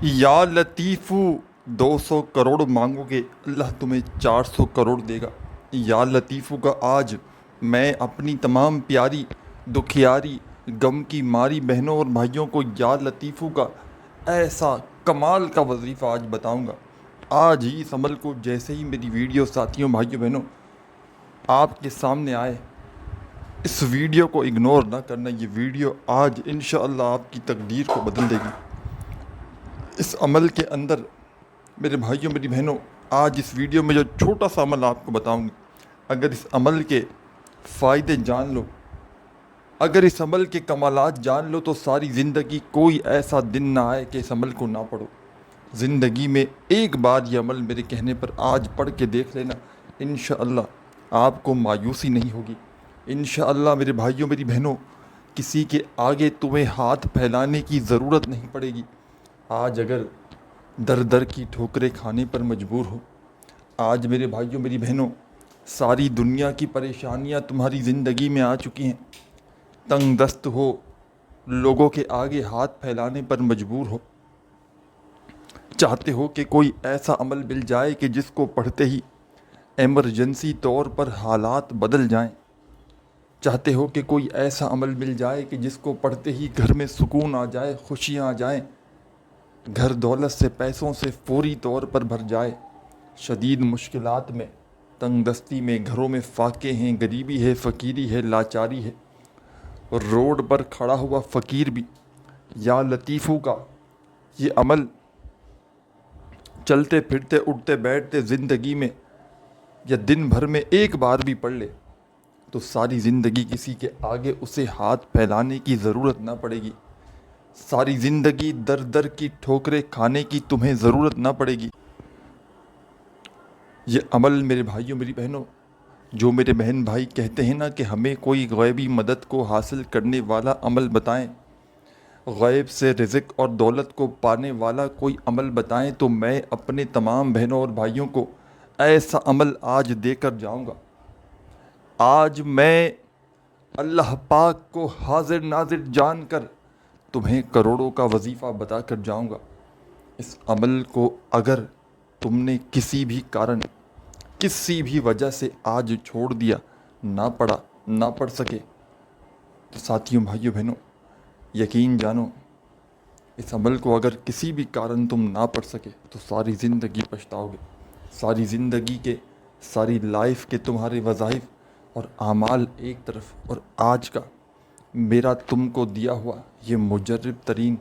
یا لطیفو 200 کروڑ مانگو گے اللہ تمہیں 400 کروڑ دے گا۔ یا لطیفو کا آج میں اپنی تمام پیاری دکھیاری غم کی ماری بہنوں اور بھائیوں کو یا لطیفو کا ایسا کمال کا وظیفہ آج بتاؤں گا۔ آج ہی اس عمل کو جیسے ہی میری ویڈیو ساتھیوں بھائیوں بہنوں آپ کے سامنے آئے، اس ویڈیو کو اگنور نہ کرنا۔ یہ ویڈیو آج انشاءاللہ آپ کی تقدیر کو بدل دے گی۔ اس عمل کے اندر میرے بھائیوں میری بہنوں، آج اس ویڈیو میں جو چھوٹا سا عمل آپ کو بتاؤں گی، اگر اس عمل کے فائدے جان لو، اگر اس عمل کے کمالات جان لو، تو ساری زندگی کوئی ایسا دن نہ آئے کہ اس عمل کو نہ پڑھو۔ زندگی میں ایک بار یہ عمل میرے کہنے پر آج پڑھ کے دیکھ لینا، انشاءاللہ آپ کو مایوسی نہیں ہوگی۔ انشاءاللہ میرے بھائیوں میری بہنوں، کسی کے آگے تمہیں ہاتھ پھیلانے کی ضرورت نہیں پڑے گی۔ آج اگر در در کی ٹھوکریں کھانے پر مجبور ہو، آج میرے بھائیوں میری بہنوں ساری دنیا کی پریشانیاں تمہاری زندگی میں آ چکی ہیں، تنگ دست ہو، لوگوں کے آگے ہاتھ پھیلانے پر مجبور ہو، چاہتے ہو کہ کوئی ایسا عمل مل جائے کہ جس کو پڑھتے ہی ایمرجنسی طور پر حالات بدل جائیں، چاہتے ہو کہ کوئی ایسا عمل مل جائے کہ جس کو پڑھتے ہی گھر میں سکون آ جائے، خوشیاں آ جائیں، گھر دولت سے پیسوں سے فوری طور پر بھر جائے، شدید مشکلات میں، تنگ دستی میں، گھروں میں فاقے ہیں، غریبی ہے، فقیری ہے، لاچاری ہے، روڈ پر کھڑا ہوا فقیر بھی یا لطیفو کا یہ عمل چلتے پھرتے اٹھتے بیٹھتے زندگی میں یا دن بھر میں ایک بار بھی پڑھ لے تو ساری زندگی کسی کے آگے اسے ہاتھ پھیلانے کی ضرورت نہ پڑے گی، ساری زندگی در در کی ٹھوکریں کھانے کی تمہیں ضرورت نہ پڑے گی۔ یہ عمل میرے بھائیوں میری بہنوں، جو میرے بہن بھائی کہتے ہیں نا کہ ہمیں کوئی غیبی مدد کو حاصل کرنے والا عمل بتائیں، غیب سے رزق اور دولت کو پانے والا کوئی عمل بتائیں، تو میں اپنے تمام بہنوں اور بھائیوں کو ایسا عمل آج دے کر جاؤں گا۔ آج میں اللہ پاک کو حاضر ناظر جان کر تمہیں کروڑوں کا وظیفہ بتا کر جاؤں گا۔ اس عمل کو اگر تم نے کسی بھی کارن، کسی بھی وجہ سے آج چھوڑ دیا، نہ پڑھا، نہ پڑھ سکے، تو ساتھیوں بھائیوں بہنوں یقین جانو، اس عمل کو اگر کسی بھی کارن تم نہ پڑھ سکے تو ساری زندگی پچھتاؤ گے۔ ساری زندگی کے، ساری لائف کے تمہارے وظائف اور اعمال ایک طرف، اور آج کا میرا تم کو دیا ہوا یہ مجرب ترین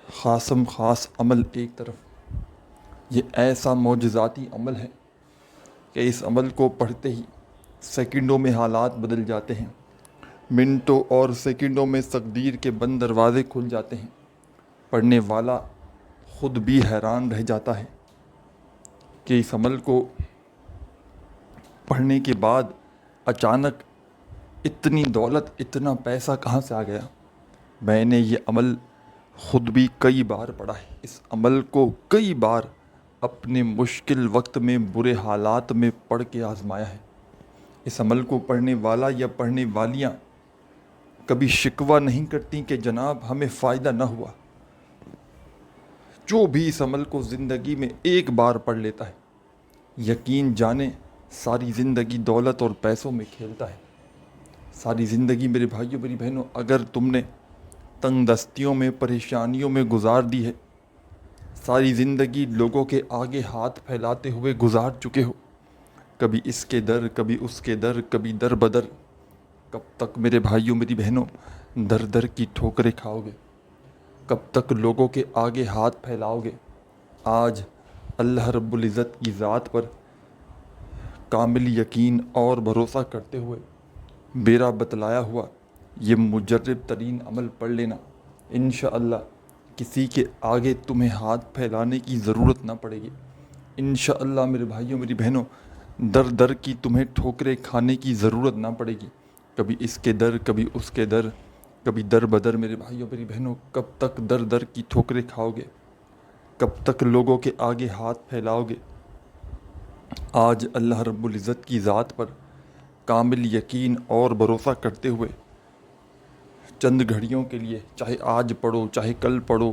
خاصم خاص عمل ایک طرف۔ یہ ایسا معجزاتی عمل ہے کہ اس عمل کو پڑھتے ہی سیکنڈوں میں حالات بدل جاتے ہیں، منٹوں اور سیکنڈوں میں تقدیر کے بند دروازے کھل جاتے ہیں۔ پڑھنے والا خود بھی حیران رہ جاتا ہے کہ اس عمل کو پڑھنے کے بعد اچانک اتنی دولت، اتنا پیسہ کہاں سے آ گیا۔ میں نے یہ عمل خود بھی کئی بار پڑھا ہے، اس عمل کو کئی بار اپنے مشکل وقت میں، برے حالات میں پڑھ کے آزمایا ہے۔ اس عمل کو پڑھنے والا یا پڑھنے والیاں کبھی شکوہ نہیں کرتی کہ جناب ہمیں فائدہ نہ ہوا۔ جو بھی اس عمل کو زندگی میں ایک بار پڑھ لیتا ہے، یقین جانے ساری زندگی دولت اور پیسوں میں کھیلتا ہے۔ ساری زندگی میرے بھائیوں میری بہنوں، اگر تم نے تنگ دستیوں میں، پریشانیوں میں گزار دی ہے، ساری زندگی لوگوں کے آگے ہاتھ پھیلاتے ہوئے گزار چکے ہو، کبھی اس کے در، کبھی اس کے در، کبھی در بدر، کب تک میرے بھائیوں میری بہنوں در در کی ٹھوکریں کھاؤ گے؟ کب تک لوگوں کے آگے ہاتھ پھیلاؤ گے؟ آج اللہ رب العزت کی ذات پر کامل یقین اور بھروسہ کرتے ہوئے میرا بتلایا ہوا یہ مجرب ترین عمل پڑھ لینا، انشاءاللہ کسی کے آگے تمہیں ہاتھ پھیلانے کی ضرورت نہ پڑے گی۔ انشاءاللہ میرے بھائیوں میری بہنوں در در کی تمہیں ٹھوکریں کھانے کی ضرورت نہ پڑے گی، کبھی اس کے در، کبھی اس کے در، کبھی در بدر۔ میرے بھائیوں میری بہنوں کب تک در در کی ٹھوکریں کھاؤ گے؟ کب تک لوگوں کے آگے ہاتھ پھیلاؤ گے؟ آج اللہ رب العزت کی ذات پر کامل یقین اور بھروسہ کرتے ہوئے چند گھڑیوں کے لیے، چاہے آج پڑھو، چاہے کل پڑھو،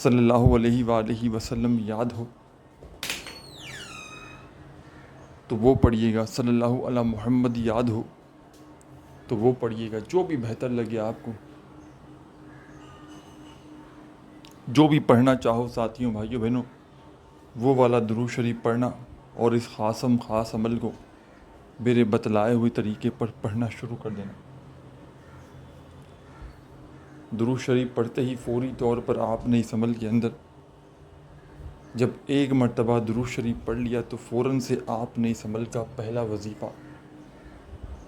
صلی اللہ علیہ وآلہ وسلم یاد ہو تو وہ پڑھیے گا، صلی اللہ علی محمد یاد ہو تو وہ پڑھیے گا، جو بھی بہتر لگے آپ کو، جو بھی پڑھنا چاہو ساتھیوں بھائیوں بہنوں، وہ والا درود شریف پڑھنا اور اس خاص عمل کو میرے بتلائے ہوئے طریقے پر پڑھنا شروع کر دینا۔ درود شریف پڑھتے ہی فوری طور پر آپ نے اس عمل کے اندر جب ایک مرتبہ درود شریف پڑھ لیا تو فوراً سے آپ نے اس عمل کا پہلا وظیفہ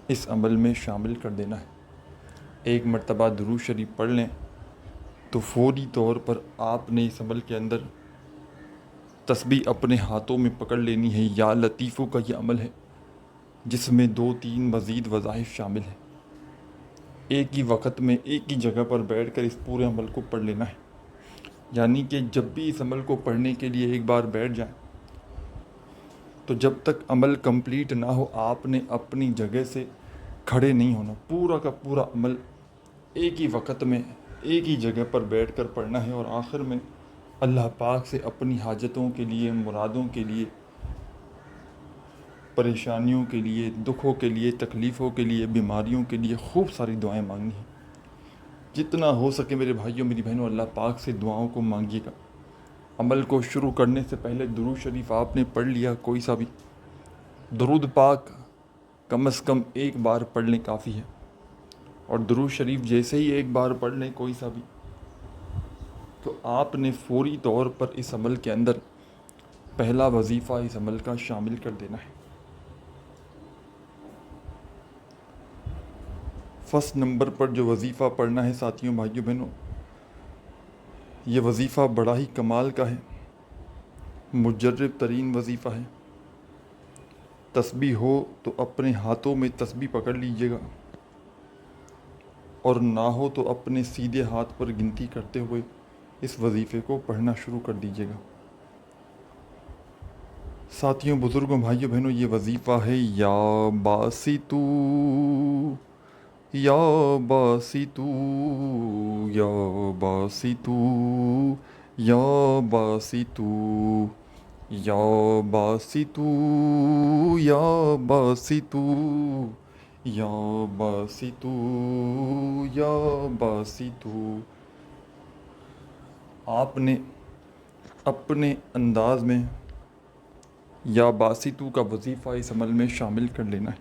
اس عمل میں شامل کر دینا ہے۔ ایک مرتبہ درود شریف پڑھ لیں تو فوری طور پر آپ نے اس عمل کے اندر تسبیح اپنے ہاتھوں میں پکڑ لینی ہے۔ یا لطیفو کا یہ عمل ہے جس میں 2-3 مزید وظائف شامل ہیں۔ ایک ہی وقت میں ایک ہی جگہ پر بیٹھ کر اس پورے عمل کو پڑھ لینا ہے، یعنی کہ جب بھی اس عمل کو پڑھنے کے لیے ایک بار بیٹھ جائیں تو جب تک عمل کمپلیٹ نہ ہو آپ نے اپنی جگہ سے کھڑے نہیں ہونا، پورا کا پورا عمل ایک ہی وقت میں ایک ہی جگہ پر بیٹھ کر پڑھنا ہے، اور آخر میں اللہ پاک سے اپنی حاجتوں کے لیے، مرادوں کے لیے، پریشانیوں کے لیے، دکھوں کے لیے، تکلیفوں کے لیے، بیماریوں کے لیے خوب ساری دعائیں مانگنی ہیں۔ جتنا ہو سکے میرے بھائیوں میری بہنوں اللہ پاک سے دعاؤں کو مانگیے گا۔ عمل کو شروع کرنے سے پہلے درود شریف آپ نے پڑھ لیا، کوئی سا بھی درود پاک کم از کم ایک بار پڑھ لیں کافی ہے، اور درود شریف جیسے ہی ایک بار پڑھ لیں کوئی سا بھی تو آپ نے فوری طور پر اس عمل کے اندر پہلا وظیفہ اس عمل کا شامل کر دینا ہے۔ فرسٹ نمبر پر جو وظیفہ پڑھنا ہے ساتھیوں بھائیوں بہنوں، یہ وظیفہ بڑا ہی کمال کا ہے، مجرب ترین وظیفہ ہے۔ تسبیح ہو تو اپنے ہاتھوں میں تسبیح پکڑ لیجئے گا، اور نہ ہو تو اپنے سیدھے ہاتھ پر گنتی کرتے ہوئے اس وظیفے کو پڑھنا شروع کر دیجئے گا۔ ساتھیوں بزرگوں بھائیوں بہنوں، یہ وظیفہ ہے یا باسطو یا باسطو یا باسطو یا باسطو یا باسطو یا باسطو یا باسطو یا باسطو۔ آپ نے اپنے انداز میں یا باسطو کا وظیفہ اس عمل میں شامل کر لینا ہے۔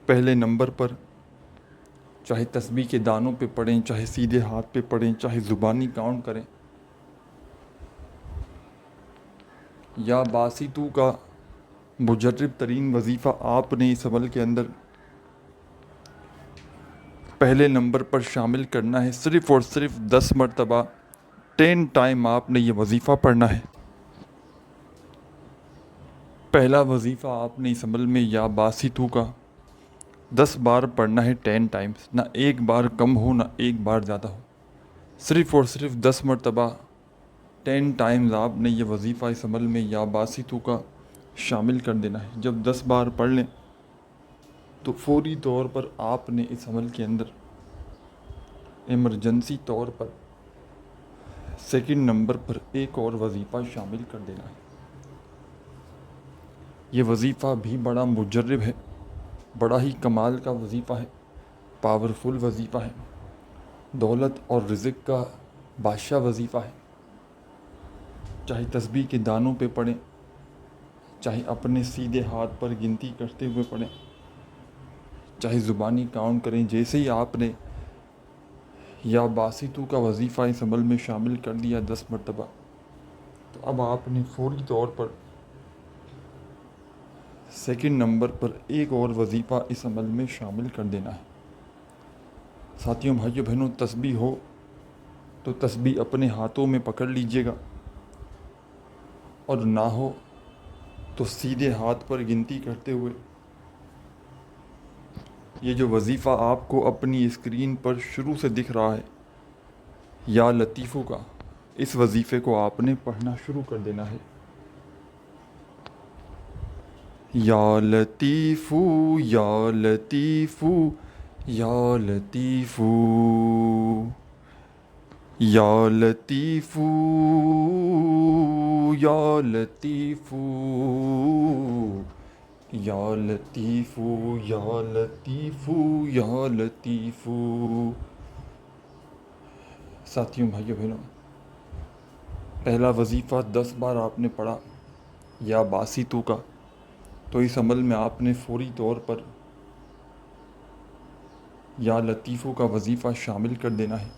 پہلے نمبر پر چاہے تسبیح کے دانوں پہ پڑھیں، چاہے سیدھے ہاتھ پہ پڑھیں، چاہے زبانی کاؤنٹ کریں، یا باسطو کا مجرب ترین وظیفہ آپ نے اس عمل کے اندر پہلے نمبر پر شامل کرنا ہے۔ صرف اور صرف 10 مرتبہ 10 ٹائم آپ نے یہ وظیفہ پڑھنا ہے۔ پہلا وظیفہ آپ نے اس عمل میں یا باسطو کا 10 بار پڑھنا ہے، 10 ٹائمز، نہ ایک بار کم ہو نہ ایک بار زیادہ ہو، صرف اور صرف 10 مرتبہ 10 ٹائمز آپ نے یہ وظیفہ اس عمل میں یا باسطو کا شامل کر دینا ہے۔ جب 10 بار پڑھ لیں تو فوری طور پر آپ نے اس عمل کے اندر ایمرجنسی طور پر سیکنڈ نمبر پر ایک اور وظیفہ شامل کر دینا ہے۔ یہ وظیفہ بھی بڑا مجرب ہے، بڑا ہی کمال کا وظیفہ ہے، پاورفل وظیفہ ہے، دولت اور رزق کا بادشاہ وظیفہ ہے۔ چاہے تسبیح کے دانوں پہ پڑھیں، چاہے اپنے سیدھے ہاتھ پر گنتی کرتے ہوئے پڑھیں، چاہے زبانی کاؤنٹ کریں، جیسے ہی آپ نے یا باسطو کا وظیفہ اس عمل میں شامل کر دیا 10 مرتبہ تو اب آپ نے فوری طور پر سیکنڈ نمبر پر ایک اور وظیفہ اس عمل میں شامل کر دینا ہے۔ ساتھیوں بھائیوں بہنوں، تسبیح ہو تو تسبیح اپنے ہاتھوں میں پکڑ لیجئے گا، اور نہ ہو تو سیدھے ہاتھ پر گنتی کرتے ہوئے یہ جو وظیفہ آپ کو اپنی اسکرین پر شروع سے دکھ رہا ہے یا لطیفو کا، اس وظیفے کو آپ نے پڑھنا شروع کر دینا ہے۔ یا لطیفو یا لطیفو یا لطیفو یا لطیف یا لطیف یا لطیف یا لطیف یا لطیف۔ ساتھیوں، بھائیوں بہنوں، پہلا وظیفہ 10 بار آپ نے پڑھا یا باسی تو کا، تو اس عمل میں آپ نے فوری طور پر یا لطیفوں کا وظیفہ شامل کر دینا ہے۔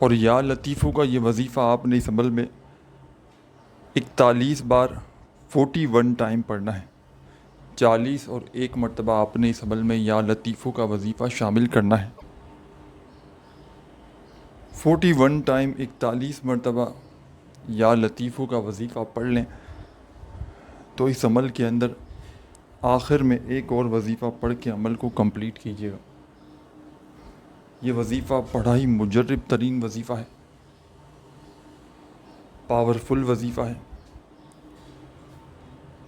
اور یا لطیفوں کا یہ وظیفہ آپ نے اس عمل میں 41 بار 41 ٹائم پڑھنا ہے۔ 40 اور 1 مرتبہ آپ نے اس عمل میں یا لطیفوں کا وظیفہ شامل کرنا ہے۔ 41 ٹائم 41 مرتبہ یا لطیفوں کا وظیفہ پڑھ لیں تو اس عمل کے اندر آخر میں ایک اور وظیفہ پڑھ کے عمل کو کمپلیٹ کیجیے گا۔ یہ وظیفہ بڑا ہی مجرب ترین وظیفہ ہے، پاورفل وظیفہ ہے،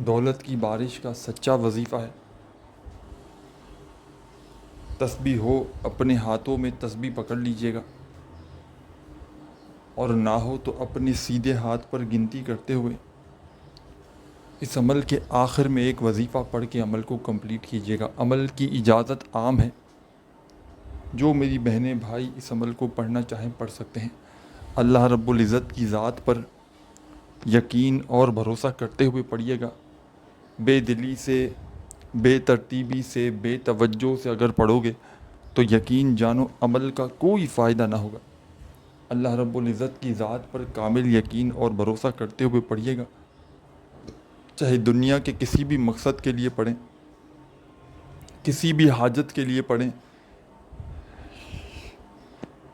دولت کی بارش کا سچا وظیفہ ہے۔ تسبیح ہو اپنے ہاتھوں میں تسبیح پکڑ لیجئے گا، اور نہ ہو تو اپنے سیدھے ہاتھ پر گنتی کرتے ہوئے اس عمل کے آخر میں ایک وظیفہ پڑھ کے عمل کو کمپلیٹ کیجیے گا۔ عمل کی اجازت عام ہے، جو میری بہنیں بھائی اس عمل کو پڑھنا چاہیں پڑھ سکتے ہیں۔ اللہ رب العزت کی ذات پر یقین اور بھروسہ کرتے ہوئے پڑھیے گا۔ بے دلی سے، بے ترتیبی سے، بے توجہ سے اگر پڑھو گے تو یقین جانو عمل کا کوئی فائدہ نہ ہوگا۔ اللہ رب العزت کی ذات پر کامل یقین اور بھروسہ کرتے ہوئے پڑھیے گا، چاہے دنیا کے کسی بھی مقصد کے لیے پڑھیں، کسی بھی حاجت کے لیے پڑھیں،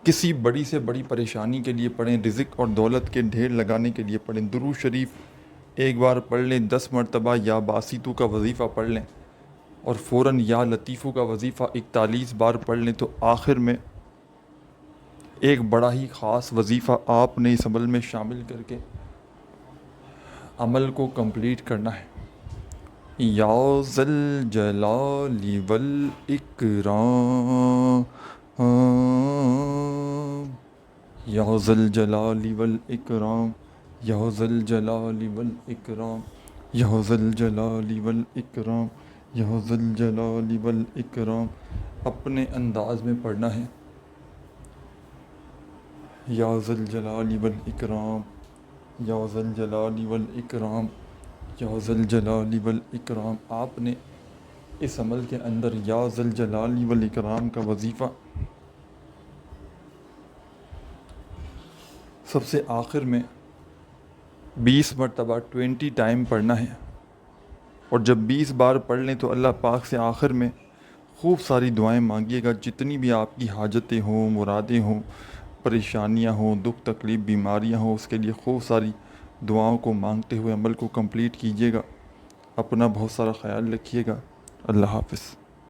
کسی بڑی سے بڑی پریشانی کے لیے پڑھیں، رزق اور دولت کے ڈھیر لگانے کے لیے پڑھیں۔ درود شریف ایک بار پڑھ لیں، 10 مرتبہ یا باسیتو کا وظیفہ پڑھ لیں، اور فوراً یا لطیفوں کا وظیفہ 41 بار پڑھ لیں، تو آخر میں ایک بڑا ہی خاص وظیفہ آپ نے اس عمل میں شامل کر کے عمل کو کمپلیٹ کرنا ہے۔ یا ذل جلال والاکرام، یا ذل جلال والاکرام، یا ذل جلال والاکرام، یا ذل جلال والاکرام، یا ذل جلال والاکرام۔ اپنے انداز میں پڑھنا ہے، یا ذل جلال والاکرام، یا ذل جلال والاکرام، یا ذل جلال والاکرام۔ آپ نے اس عمل کے اندر یا ذل جلال والاکرام کا وظیفہ سب سے آخر میں 20 مرتبہ 20 ٹائم پڑھنا ہے، اور جب 20 بار پڑھ لیں تو اللہ پاک سے آخر میں خوب ساری دعائیں مانگیے گا۔ جتنی بھی آپ کی حاجتیں ہوں، مرادیں ہوں، پریشانیاں ہوں، دکھ تکلیف بیماریاں ہوں، اس کے لیے خوب ساری دعاؤں کو مانگتے ہوئے عمل کو کمپلیٹ کیجیے گا۔ اپنا بہت سارا خیال رکھیے گا۔ اللہ حافظ۔